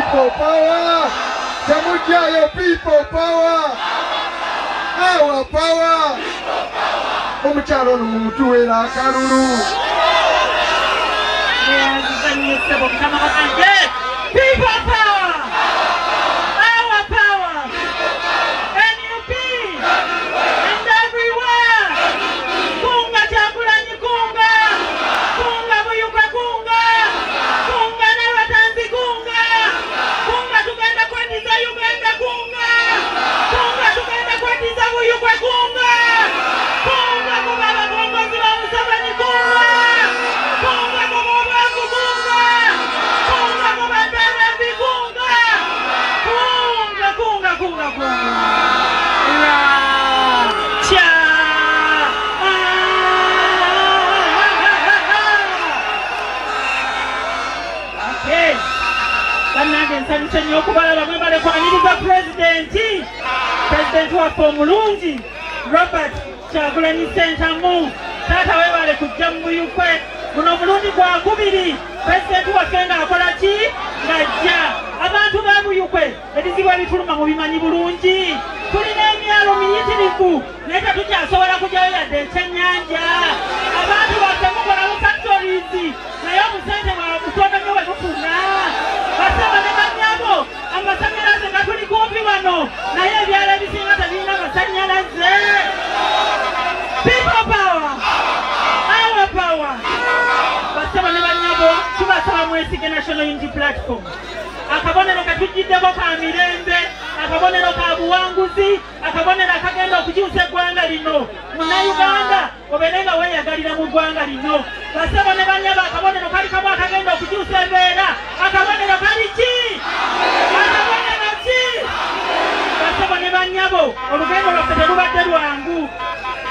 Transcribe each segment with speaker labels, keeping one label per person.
Speaker 1: people power. Temujayo people power. Our power. Omuchalo n'omuntu wera akalulu.
Speaker 2: People power. Our power. NUP. And everywhere. Kunga Kyagulanyi kunga. Kunga Buyukwe kunga. Kunga n'abatanzi kunga. Kunga tugenda kweddiza Uganda kunga. Kunga tugenda kweddiza Buyukwe kunga. Kunga kuba abakongozi ba Museveni kunga. Kunga kuba obwavu kunga. Kunga kuba Berevi kunga. Kunga kunga kunga kunga. Cha. Okay. Bannange nsanyuse nnyo okubalaba mwebale kwaniriza President waffe omulungi Robert Kyagulanyi Ssentamu. Taata weebale kujja mu Buyukwe. Guno omulundi gwakubiri President waffe ng'akola ki? Ng'ajja. Abantu ba Buyukwe ebizibu ebituluma mu bimanyi bulungi. Tulina emyalo miyitirivu naye tetukyasobola kujyayo yadde ekyennyanja. Abantu baffe mukola mu factories naye obusente butono nnyo bwe tufuna. Basaba ne bannyabo amasannyalaze nga tuli kumpi wano naye ebyalo ebisinga tebirina masannyalaze. People power. Our power. Basaba ne bannyabo tubasaba mwesige National Unity Platform. Akabonero katujjiddeko ka mirembe, akabonero ka buwanguzi, akabonero akagenda okukyusa eggwanga lino. Munnayuganda obeere nga weeyagalira mu ggwanga lino. Basaba ne bannyabo akabonero kali kamu akagenda okukyusa embeera. Akabonero kali ki? Akabonero ki? Basaba ne bannyabo olugendo lwaffe terubadde lwangu.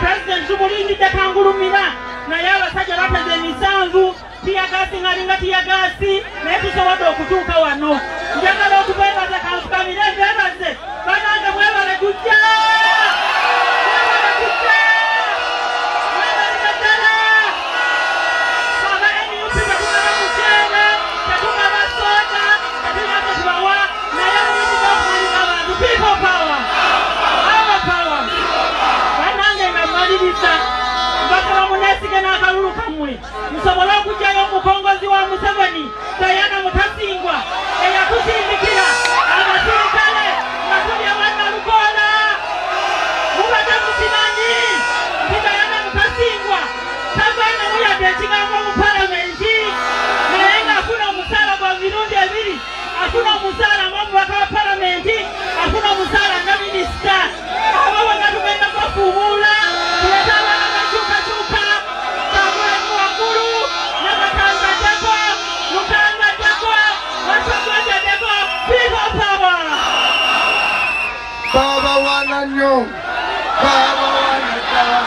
Speaker 2: President tumulindidde kangulumira naye abasajja bateze emisanvu. Tiyagasi ngalinga tiyagasi naye tusobodde okutuuka wano. Njagala okubeebaza kanfukamire mbeebaze banange mwebale tujja. Mwebale tujja. Mwebalire ddala. Aba NUP tetugaba muceere, tetugaba sooda, tetulina kye tubawa naye mulindidde okumaliriza abantu. People power. Our power. Banange nga mmaliriza mbasaba muneesige n'akalulu kammwe musobole okugyayo omukongozi wa Museveni Diana Mutasingwa eyatusindikira abasirikale nga tuli abannalukoola. Mubadde mukimanyi nti Diana Mutasingwa tavaamu yadde ekigambo mu palamenti naye ng'afuna omusaala gwa mirundi ebiri. Afuna omusaala ng'omubaka wa palamenti, afuna omusaala nga minisita. Abo bonna tugenda kubafuumuula tulete abaana bakyukakyuka. Kyagulanyi waggulu Nakatangaddeko, Mutangaddeko, Wasoggoddeko. People power.
Speaker 1: Baba wana nnyo. Baba wana ddala.